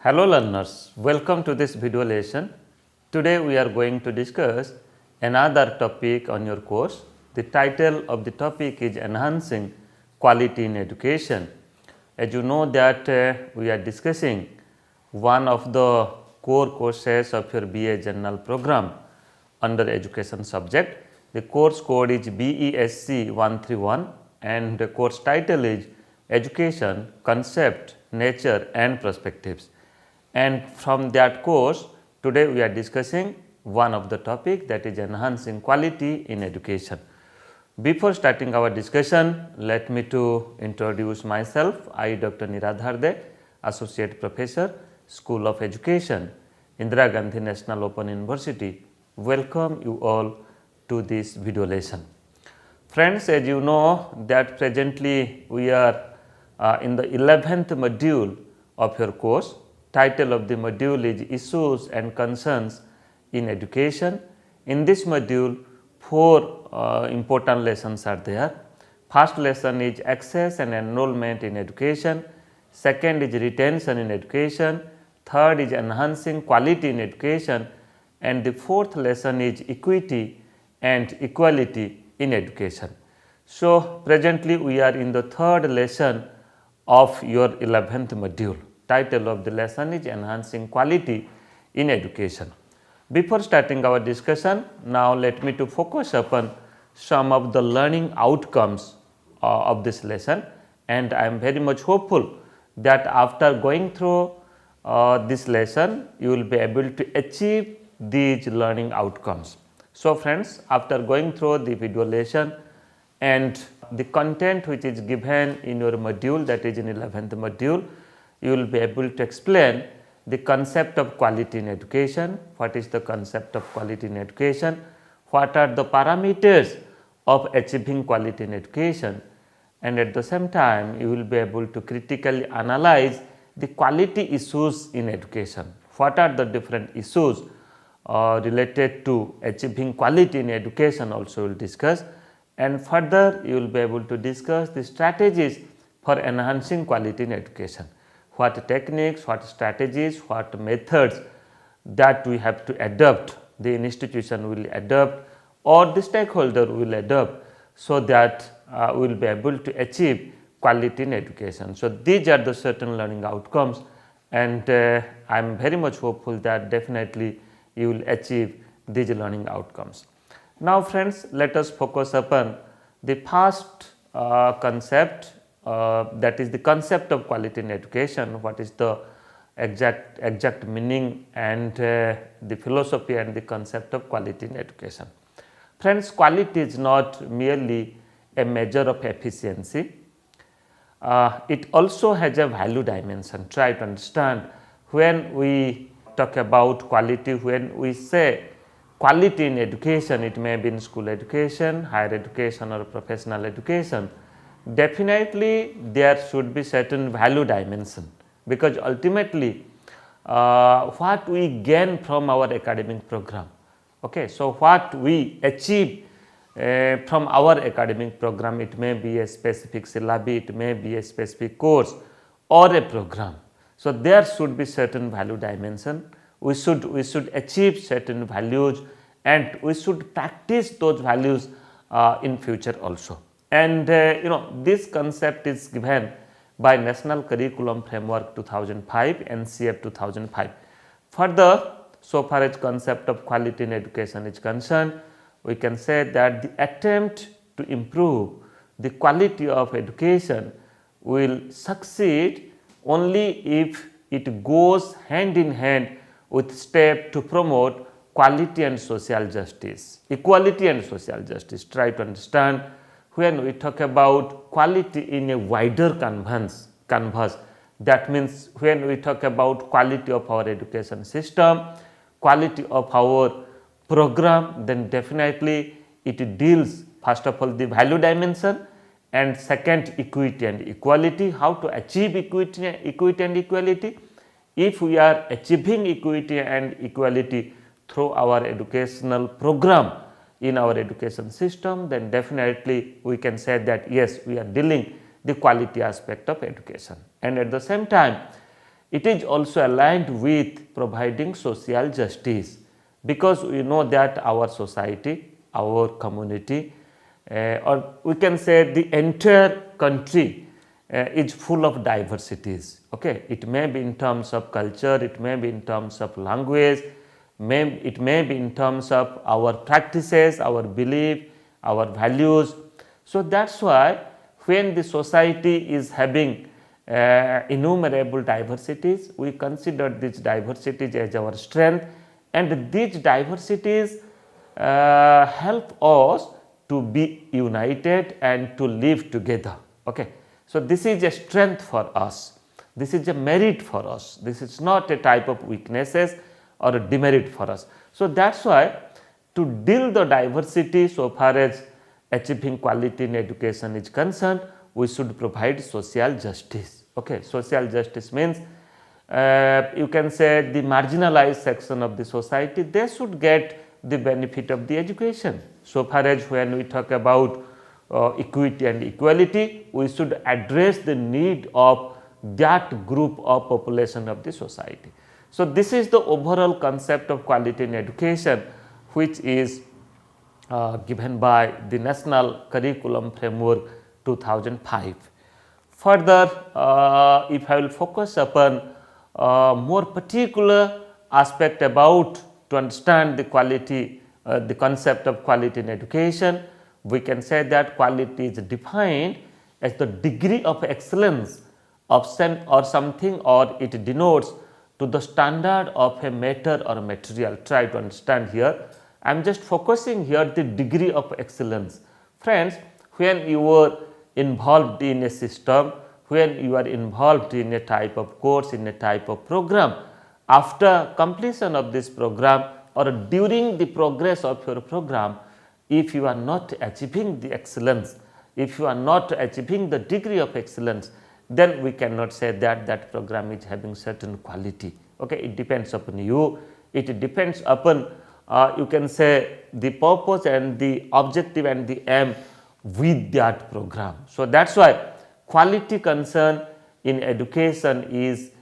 Hello learners, welcome to this video lesson. Today we are going to discuss another topic on your course. The title of the topic is Enhancing Quality in Education. As you know that we are discussing one of the core courses of your BA General program under education subject. The course code is BESC 131 and the course title is Education, Concept, Nature and Perspectives. And from that course, today we are discussing one of the topic, that is enhancing quality in education. Before starting our discussion, let me to introduce myself. I, Dr. Niradhar Dey, Associate Professor, School of Education, Indira Gandhi National Open University, welcome you all to this video lesson. Friends, as you know that presently we are in the 11th module of your course. Title of the module is Issues and Concerns in Education. In this module, four important lessons are there. First lesson is Access and Enrollment in Education. Second is Retention in Education. Third is Enhancing Quality in Education. And the fourth lesson is Equity and Equality in Education. So, presently we are in the third lesson of your 11th module. Title of the lesson is Enhancing Quality in Education. Before starting our discussion, now let me to focus upon some of the learning outcomes of this lesson, and I am very much hopeful that after going through this lesson, you will be able to achieve these learning outcomes. So friends, after going through the video lesson and the content which is given in your module, that is in 11th module, you will be able to explain the concept of quality in education. What is the concept of quality in education? What are the parameters of achieving quality in education? And at the same time, you will be able to critically analyze the quality issues in education. What are the different issues related to achieving quality in education also we will discuss. And further, you will be able to discuss the strategies for enhancing quality in education. What techniques, what strategies, what methods that we have to adopt, the institution will adopt or the stakeholder will adopt, so that we will be able to achieve quality in education. So, these are the certain learning outcomes, and I am very much hopeful that definitely you will achieve these learning outcomes. Now friends, let us focus upon the first concept, that is the concept of quality in education. What is the exact meaning and the philosophy and the concept of quality in education. Friends, quality is not merely a measure of efficiency. It also has a value dimension. Try to understand, when we talk about quality, when we say quality in education, it may be in school education, higher education or professional education. Definitely there should be certain value dimension, because ultimately what we gain from our academic program. Okay, so what we achieve from our academic program, it may be a specific syllabi, it may be a specific course or a program. So there should be certain value dimension. We should achieve certain values and we should practice those values in future also. And this concept is given by National Curriculum Framework 2005, NCF 2005. Further, so far as concept of quality in education is concerned, we can say that the attempt to improve the quality of education will succeed only if it goes hand in hand with steps to promote quality and social justice, equality and social justice. Try to understand, when we talk about quality in a wider canvas, that means when we talk about quality of our education system, quality of our program, then definitely it deals first of all the value dimension, and second equity and equality. How to achieve equity and equality? If we are achieving equity and equality through our educational program in our education system, then definitely we can say that yes, we are dealing the quality aspect of education. And at the same time, it is also aligned with providing social justice, because we know that our society, our community, or we can say the entire country is full of diversities. Okay, it may be in terms of culture, it may be in terms of language, it may be in terms of our practices, our belief, our values. So that's why when the society is having innumerable diversities, we consider these diversities as our strength, and these diversities help us to be united and to live together. Okay. So this is a strength for us, this is a merit for us, this is not a type of weaknesses or a demerit for us. So that's why to deal the diversity so far as achieving quality in education is concerned, we should provide social justice. Okay. Social justice means you can say the marginalized section of the society, they should get the benefit of the education. So far as when we talk about equity and equality, we should address the need of that group of population of the society. So this is the overall concept of quality in education, which is given by the National Curriculum Framework 2005. Further, if I will focus upon more particular aspect about to understand the quality, the concept of quality in education, we can say that quality is defined as the degree of excellence of or something, or it denotes to the standard of a matter or material. Try to understand here. I am just focusing here the degree of excellence. Friends, when you are involved in a system, when you are involved in a type of course, in a type of program, after completion of this program or during the progress of your program, if you are not achieving the excellence, if you are not achieving the degree of excellence, then we cannot say that that program is having certain quality. Okay, it depends upon you, it depends upon you can say the purpose and the objective and the aim with that program. So that's why quality concern in education is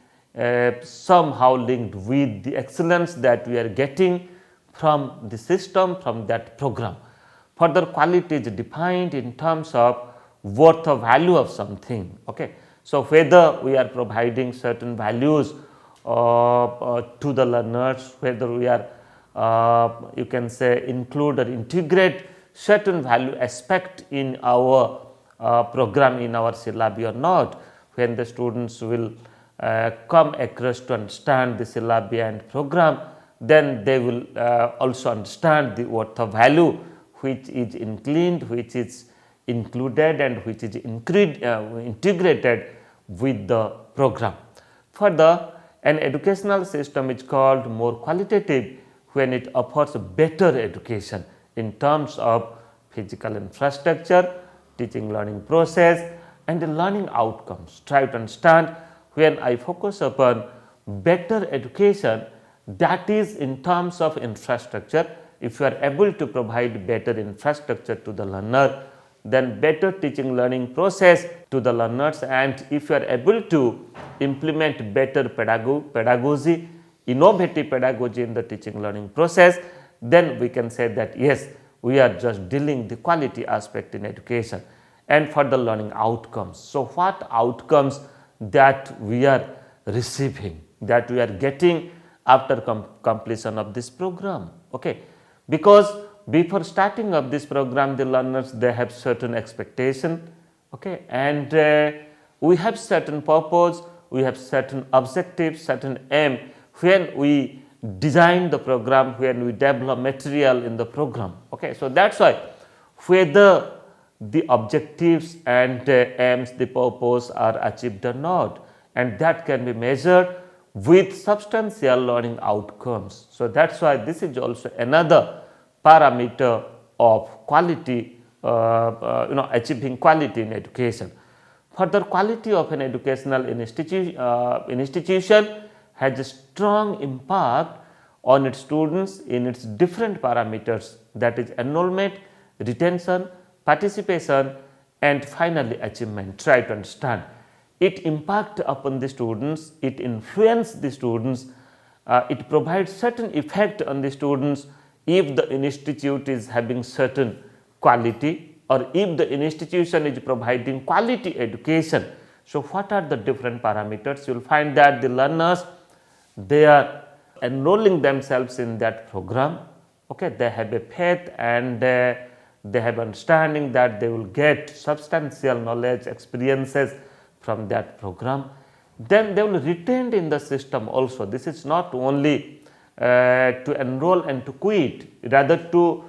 somehow linked with the excellence that we are getting from the system, from that program. Further, quality is defined in terms of worth or value of something. Okay. So whether we are providing certain values to the learners, whether we are you can say include or integrate certain value aspect in our program, in our syllabi or not, when the students will come across to understand the syllabi and program, then they will also understand the worth of value which is included, which is included and which is integrated with the program. Further, an educational system is called more qualitative when it offers better education in terms of physical infrastructure, teaching learning process and the learning outcomes. Try to understand, when I focus upon better education, that is in terms of infrastructure. If you are able to provide better infrastructure to the learner, then better teaching learning process to the learners, and if you are able to implement better pedagogy, innovative pedagogy in the teaching learning process, then we can say that yes, we are just dealing the quality aspect in education. And for the learning outcomes, so what outcomes that we are receiving, that we are getting after completion of this program. Okay. Because before starting of this program, the learners, they have certain expectation, okay, and we have certain purpose, we have certain objectives, certain aim when we design the program, when we develop material in the program. Okay. So that's why whether the objectives and aims, the purpose are achieved or not, and that can be measured with substantial learning outcomes. So that's why this is also another parameter of quality, achieving quality in education. Further, quality of an educational institution has a strong impact on its students in its different parameters, that is enrollment, retention, participation and finally achievement. Try to understand, it impact upon the students, it influence the students, it provides certain effect on the students if the institute is having certain quality or if the institution is providing quality education. So, what are the different parameters? You will find that the learners, they are enrolling themselves in that program, okay. They have a faith and they have understanding that they will get substantial knowledge, experiences from that program. Then they will retain in the system also. This is not only to enroll and to quit, rather to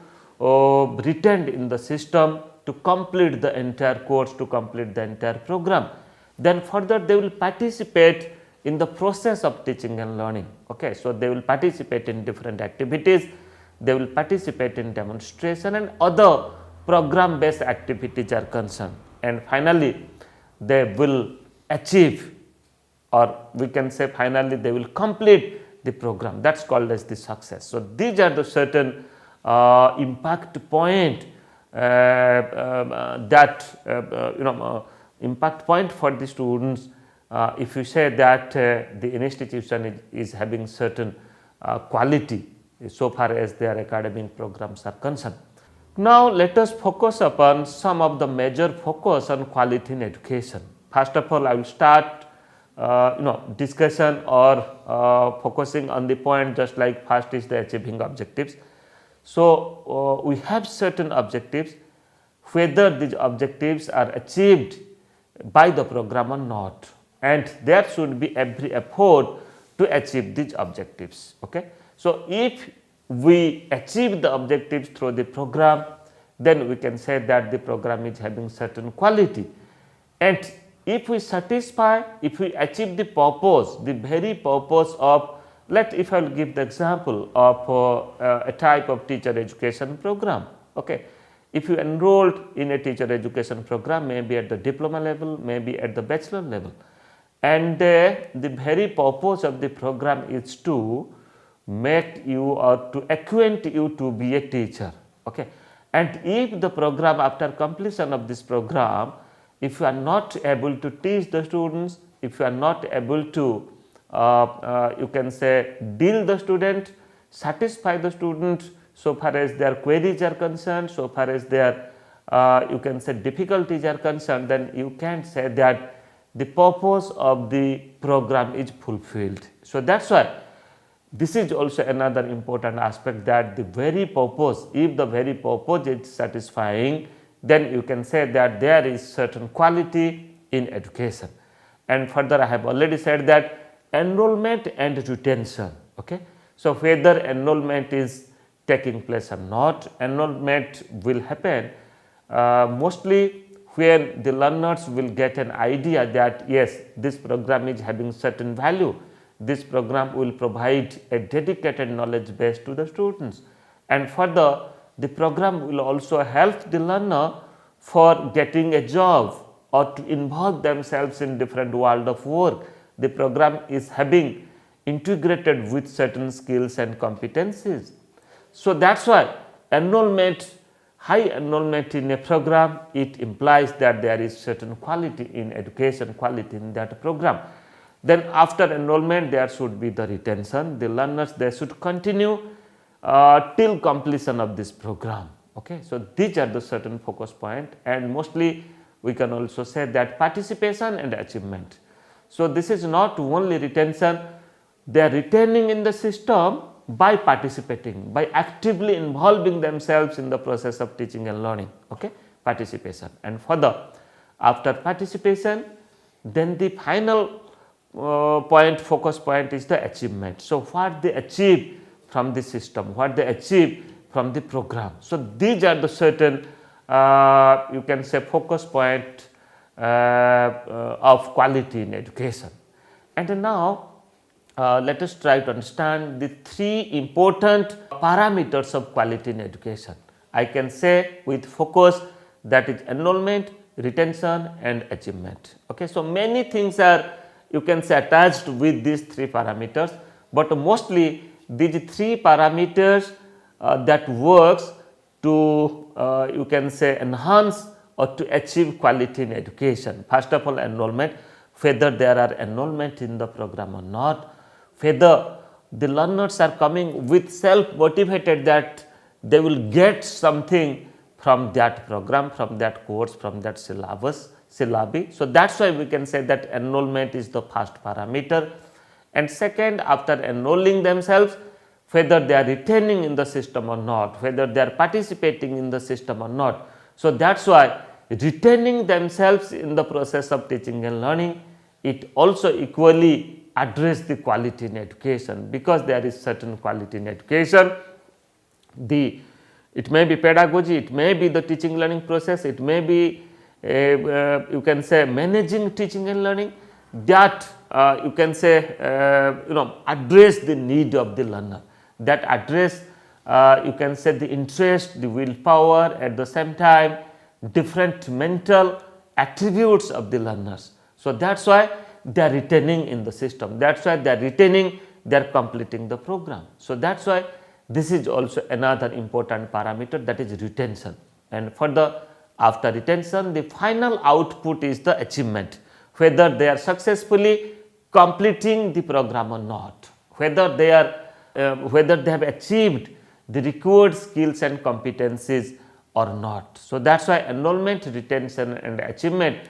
retain in the system to complete the entire course, to complete the entire program. Then further they will participate in the process of teaching and learning. Okay. So, they will participate in different activities, they will participate in demonstration and other program based activities are concerned, and finally they will achieve, or we can say finally they will complete the program. That is called as the success. So, these are the certain impact point impact point for the students if you say that the institution is having certain quality so far as their academic programs are concerned. Now, let us focus upon some of the major focus on quality in education. First of all, I will start discussion or focusing on the point just like first is the achieving objectives. So, we have certain objectives, whether these objectives are achieved by the program or not, and there should be every effort to achieve these objectives. Okay. So, if we achieve the objectives through the program, then we can say that the program is having certain quality, and if we satisfy, if we achieve the purpose, the very purpose of, if I will give the example of a type of teacher education program. Okay. If you enrolled in a teacher education program, maybe at the diploma level, maybe at the bachelor level, and the very purpose of the program is to make you or to acquaint you to be a teacher. Okay. And if the program, after completion of this program, if you are not able to teach the students, if you are not able to you can say deal the student, satisfy the student so far as their queries are concerned, so far as their you can say difficulties are concerned, then you can say that the purpose of the program is fulfilled. So, that is why this is also another important aspect, that the very purpose, if the very purpose is satisfying, then you can say that there is certain quality in education. And further, I have already said that enrollment and retention. Okay. So, whether enrollment is taking place or not, enrollment will happen mostly when the learners will get an idea that yes, this program is having certain value, this program will provide a dedicated knowledge base to the students, and further the program will also help the learner for getting a job or to involve themselves in different world of work. The program is having integrated with certain skills and competencies. So, that is why enrollment, high enrollment in a program, it implies that there is certain quality in education, quality in that program. Then after enrollment, there should be the retention. The learners, they should continue till completion of this program. Okay. So, these are the certain focus point, and mostly we can also say that participation and achievement. So, this is not only retention, they are retaining in the system by participating, by actively involving themselves in the process of teaching and learning. Okay. Participation, and further after participation, then the final focus point is the achievement. So, what they achieve from the system, what they achieve from the program. So, these are the certain you can say focus point of quality in education. And now, let us try to understand the three important parameters of quality in education. I can say with focus, that is enrollment, retention and achievement. Okay. So, many things are, you can say, attached with these three parameters, but mostly these three parameters that works to you can say enhance or to achieve quality in education. First of all, enrollment. whether there are enrollment in the program or not, whether the learners are coming with self motivated that they will get something from that program, from that course, from that syllabi. So, that is why we can say that enrollment is the first parameter. And second, after enrolling themselves, whether they are retaining in the system or not, whether they are participating in the system or not. So, that is why retaining themselves in the process of teaching and learning, it also equally address the quality in education, because there is certain quality in education. It may be pedagogy, it may be the teaching learning process, it may be you can say managing teaching and learning, that you can say address the need of the learner, that address you can say the interest, the willpower, at the same time different mental attributes of the learners. So, that is why they are retaining in the system, that is why they are retaining, they are completing the program. So, that is why this is also another important parameter, that is retention. And further, after retention, the final output is the achievement, whether they are successfully completing the program or not, whether they have achieved the required skills and competencies or not. So, that is why enrollment, retention and achievement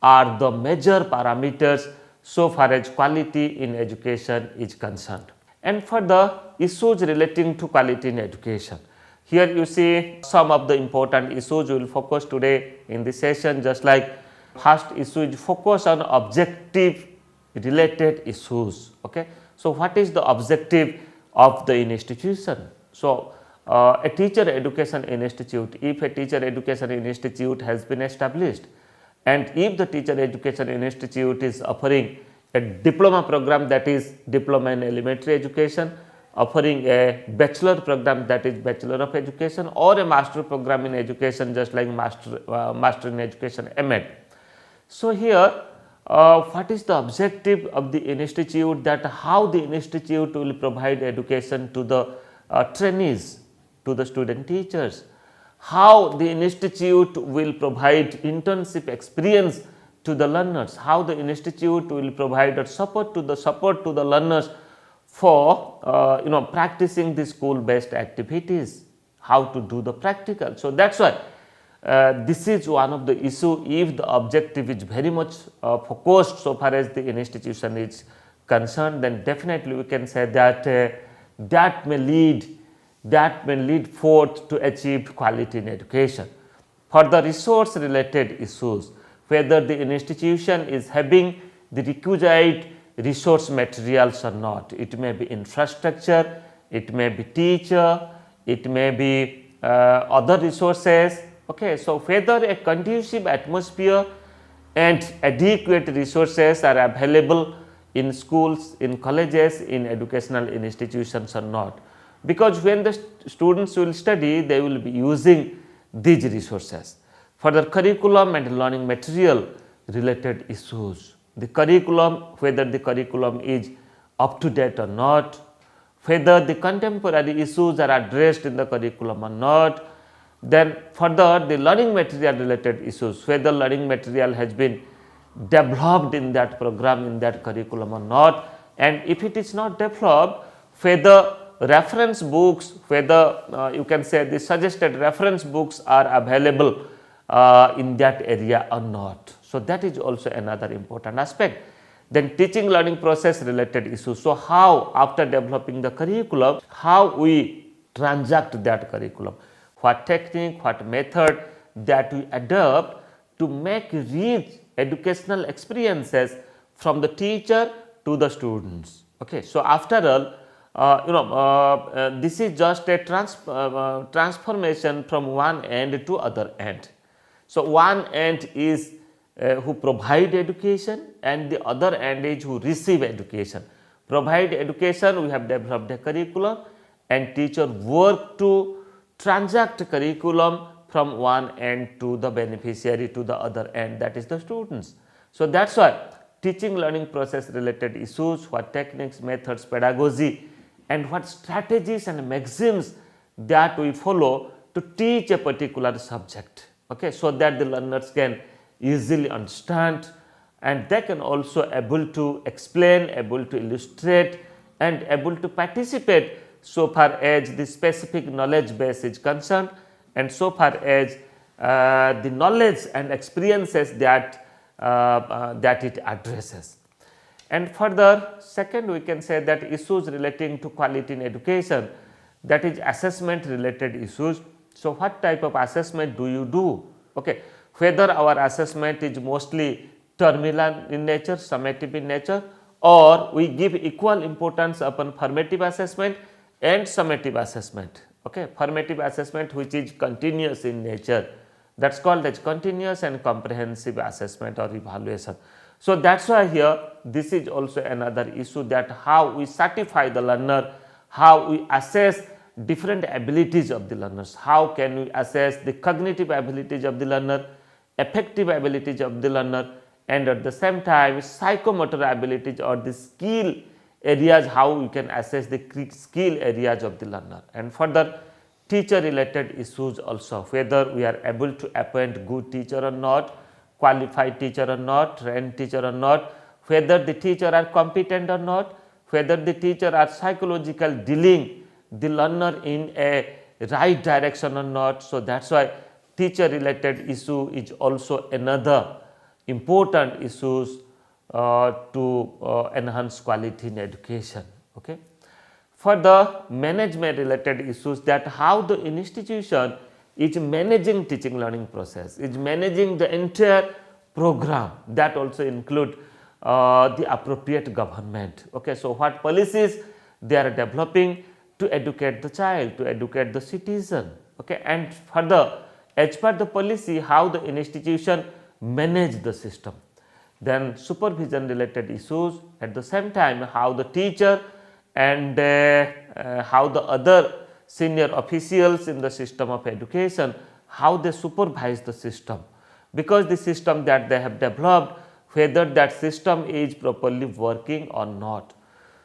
are the major parameters so far as quality in education is concerned. And for the issues relating to quality in education, here you see some of the important issues we will focus today in this session. Just like first issue is focus on objective related issues. Okay. So, what is the objective of the institution? So, a teacher education institute, if a teacher education institute has been established, and if the teacher education institute is offering a diploma program, that is diploma in elementary education, offering a bachelor program, that is bachelor of education, or a master program in education, just like master in education MEd. So, here what is the objective of the institute, that how the institute will provide education to the trainees, to the student teachers, how the institute will provide internship experience to the learners, how the institute will provide a support to the learners for practicing the school based activities, how to do the practical. So, that is why this is one of the issue. If the objective is very much focused so far as the institution is concerned, then definitely we can say that that may lead forth to achieve quality in education. For the resource related issues, whether the institution is having the requisite resource materials or not, it may be infrastructure, it may be teacher, it may be other resources. Okay. So, whether a conducive atmosphere and adequate resources are available in schools, in colleges, in educational institutions or not, because when the students will study, they will be using these resources. For the curriculum and learning material related issues, the curriculum, whether the curriculum is up to date or not, whether the contemporary issues are addressed in the curriculum or not. Then further, the learning material related issues, whether learning material has been developed in that program, in that curriculum or not, and if it is not developed, whether reference books, whether you can say the suggested reference books are available in that area or not. So, that is also another important aspect. Then teaching learning process related issues. So, how after developing the curriculum, how we transact that curriculum, what technique, what method that we adopt to make rich educational experiences from the teacher to the students. Okay. So, after all, this is just a transformation from one end to other end. So, one end is who provide education and the other end is who receive education. Provide education, we have developed a curriculum, and teacher work to transact curriculum from one end to the beneficiary to the other end, that is the students. So, that is why teaching learning process related issues, what techniques, methods, pedagogy and what strategies and maxims that we follow to teach a particular subject. Okay. So, that the learners can easily understand and they can also able to explain, able to illustrate and able to participate so far as the specific knowledge base is concerned and so far as the knowledge and experiences that it addresses. And further, second, we can say that issues relating to quality in education, that is assessment related issues. So, what type of assessment do you do? Okay. Whether our assessment is mostly terminal in nature, summative in nature, or we give equal importance upon formative assessment and summative assessment. Okay. Formative assessment which is continuous in nature, that is called as continuous and comprehensive assessment or evaluation. So, that is why here this is also another issue, that how we certify the learner, how we assess different abilities of the learners, how can we assess the cognitive abilities of the learner, affective abilities of the learner, and at the same time psychomotor abilities or the skill areas, how we can assess the skill areas of the learner. And further, teacher related issues also, whether we are able to appoint good teacher or not, qualified teacher or not, trained teacher or not, whether the teacher are competent or not, whether the teacher are psychological dealing the learner in a right direction or not. So, that is why teacher related issue is also another important issues to enhance quality in education. Okay. For the management related issues, that how the institution is managing teaching learning process, is managing the entire program, that also include the appropriate government. Okay. So, what policies they are developing to educate the child, to educate the citizen. Okay. And further, as per the policy, how the institution manage the system. Then supervision related issues, at the same time how the teacher and how the other senior officials in the system of education, how they supervise the system, because the system that they have developed, whether that system is properly working or not.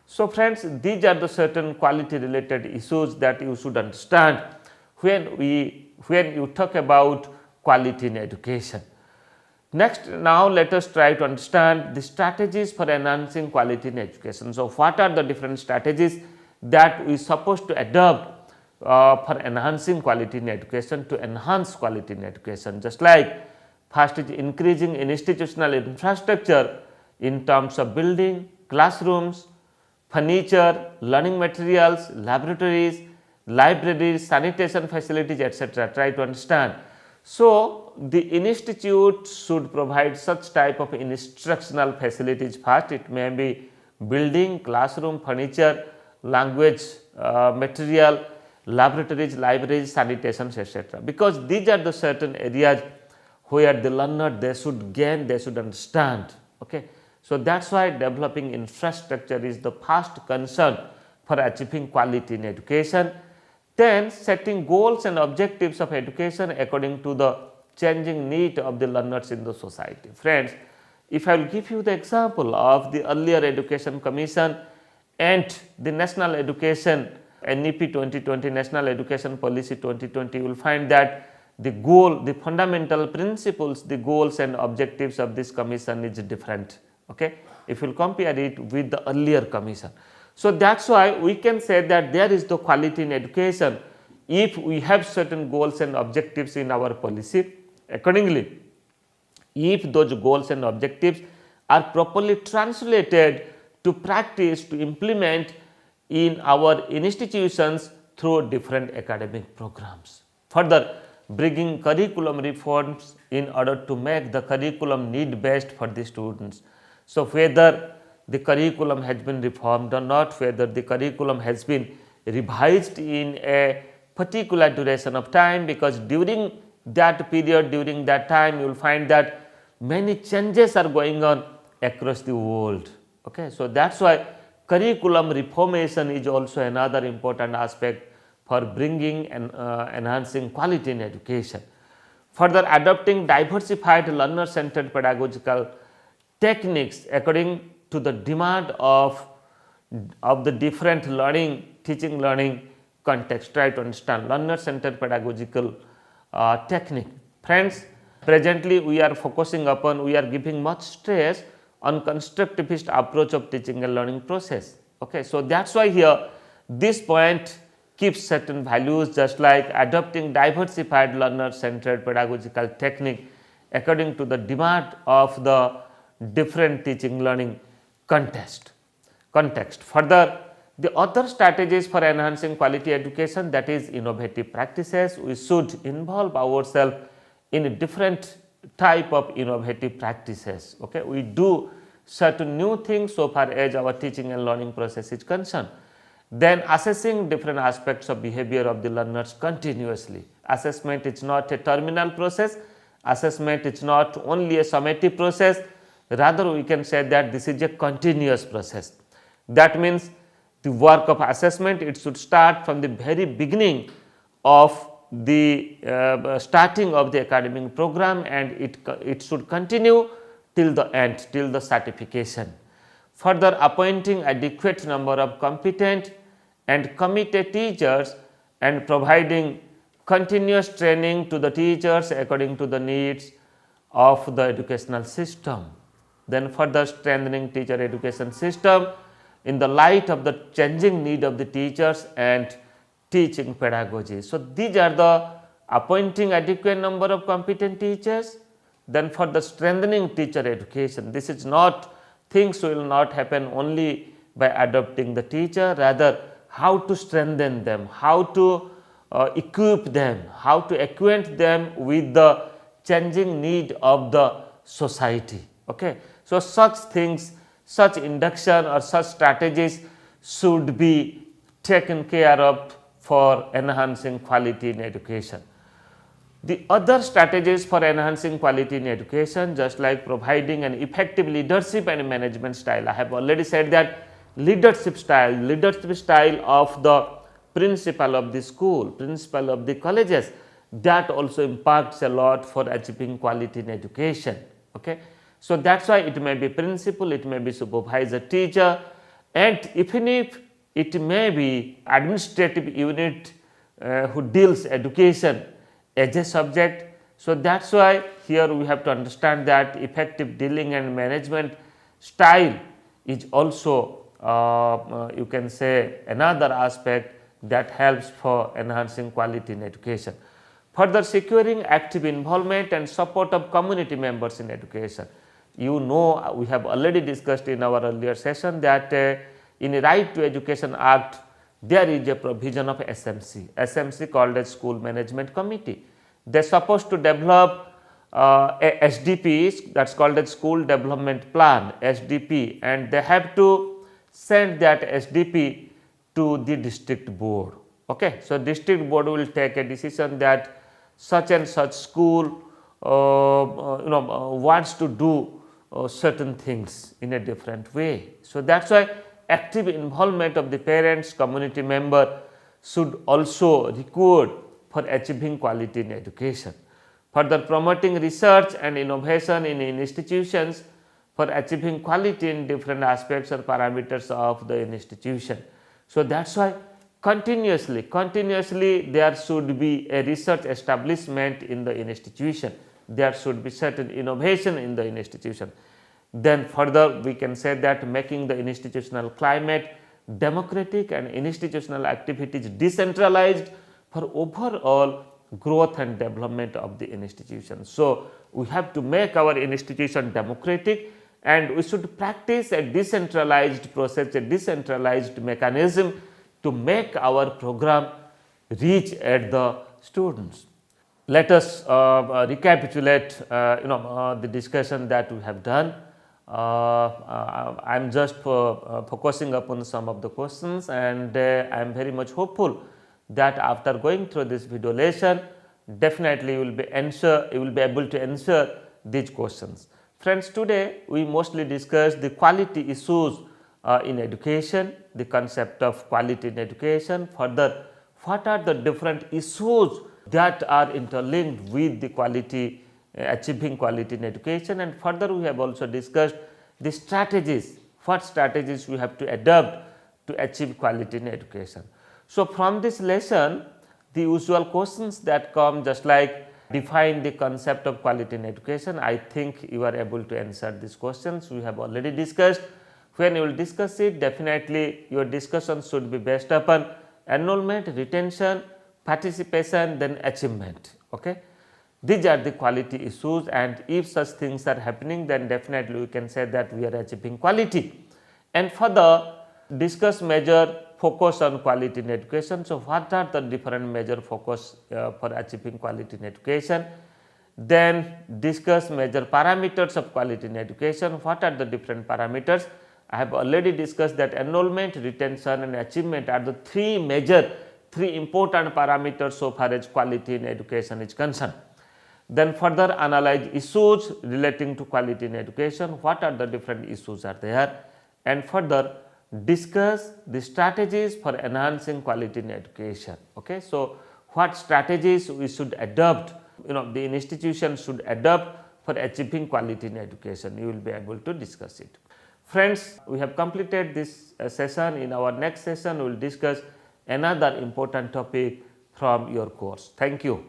So, friends, these are the certain quality related issues that you should understand when you talk about quality in education. Next, now let us try to understand the strategies for enhancing quality in education. So, what are the different strategies that we are supposed to adopt for enhancing quality in education, to enhance quality in education? Just like first is increasing institutional infrastructure in terms of building, classrooms, furniture, learning materials, laboratories, libraries, sanitation facilities, etc. Try to understand. So, the institute should provide such type of instructional facilities first. It may be building, classroom, furniture, language material, laboratories, libraries, sanitations, etc. Because these are the certain areas where the learner they should gain, they should understand. Okay. So, that is why developing infrastructure is the first concern for achieving quality in education. Then setting goals and objectives of education according to the changing need of the learners in the society. Friends, if I will give you the example of the earlier Education Commission and the National Education NEP 2020, National Education Policy 2020, you will find that the goal, the fundamental principles, the goals and objectives of this commission is different. Okay, if you will compare it with the earlier commission. So, that is why we can say that there is the quality in education if we have certain goals and objectives in our policy. Accordingly, if those goals and objectives are properly translated to practice, to implement in our institutions through different academic programs. Further, bringing curriculum reforms in order to make the curriculum need based for the students. So, whether the curriculum has been reformed or not, whether the curriculum has been revised in a particular duration of time, because during that period, during that time, you will find that many changes are going on across the world. Okay. So, that is why curriculum reformation is also another important aspect for bringing and enhancing quality in education. Further, adopting diversified learner centered pedagogical techniques according to the demand of the different learning, teaching learning context. Try to understand learner centered pedagogical technique. Friends, Presently, we are giving much stress on constructivist approach of teaching and learning process. Okay, so that's why here this point keeps certain values, just like adopting diversified learner centered pedagogical technique according to the demand of the different teaching learning context. Further, the other strategies for enhancing quality education, that is innovative practices. We should involve ourselves in a different type of innovative practices. Okay, we do certain new things so far as our teaching and learning process is concerned. Then assessing different aspects of behavior of the learners continuously. Assessment is not a terminal process. Assessment is not only a summative process. Rather, we can say that this is a continuous process. That means the work of assessment, it should start from the very beginning of the starting of the academic program, and it should continue till the end, till the certification. Further, appointing adequate number of competent and committed teachers and providing continuous training to the teachers according to the needs of the educational system. Then further strengthening teacher education system in the light of the changing need of the teachers and teaching pedagogy. So, these are the appointing adequate number of competent teachers. Then for the strengthening teacher education, this is not, things will not happen only by adopting the teacher, rather how to strengthen them, how to equip them, how to acquaint them with the changing need of the society. Okay. So, such things, such induction or such strategies should be taken care of for enhancing quality in education. The other strategies for enhancing quality in education, just like providing an effective leadership and management style. I have already said that leadership style of the principal of the school, principal of the colleges, that also impacts a lot for achieving quality in education. Okay. So, that is why it may be principal, it may be supervisor, teacher, and even if it may be administrative unit who deals education as a subject. So, that is why here we have to understand that effective dealing and management style is also you can say another aspect that helps for enhancing quality in education. Further, securing active involvement and support of community members in education. You know, we have already discussed in our earlier session that in the Right to Education Act, there is a provision of SMC called as School Management Committee. They are supposed to develop a SDP, that is called as School Development Plan, SDP, and they have to send that SDP to the district board. Okay. So, district board will take a decision that such and such school wants to do certain things in a different way. So, that is why active involvement of the parents, community member should also record for achieving quality in education. Further, promoting research and innovation in institutions for achieving quality in different aspects or parameters of the institution. So, that is why continuously there should be a research establishment in the institution, there should be certain innovation in the institution. Then further, we can say that making the institutional climate democratic and institutional activities decentralized for overall growth and development of the institution. So, we have to make our institution democratic, and we should practice a decentralized process, a decentralized mechanism to make our program reach at the students. Let us recapitulate the discussion that we have done. I am just focusing upon some of the questions, and I am very much hopeful that after going through this video lesson, definitely you will be able to answer these questions. Friends, today we mostly discussed the quality issues in education, the concept of quality in education. Further, what are the different issues that are interlinked with the quality, achieving quality in education, and further we have also discussed the strategies, what strategies we have to adopt to achieve quality in education. So, from this lesson, the usual questions that come, just like define the concept of quality in education. I think you are able to answer these questions. We have already discussed. When you will discuss it, definitely your discussion should be based upon enrollment, retention, participation, then achievement. Okay. These are the quality issues, and if such things are happening, then definitely we can say that we are achieving quality. And further, discuss major focus on quality in education. So, what are the different major focus for achieving quality in education? Then discuss major parameters of quality in education. What are the different parameters? I have already discussed that enrollment, retention and achievement are the three important parameters so far as quality in education is concerned. Then further analyze issues relating to quality in education. What are the different issues are there? And further discuss the strategies for enhancing quality in education. Okay. So, what strategies we should adopt, the institution should adopt for achieving quality in education. You will be able to discuss it. Friends, we have completed this session. In our next session, we will discuss another important topic from your course. Thank you.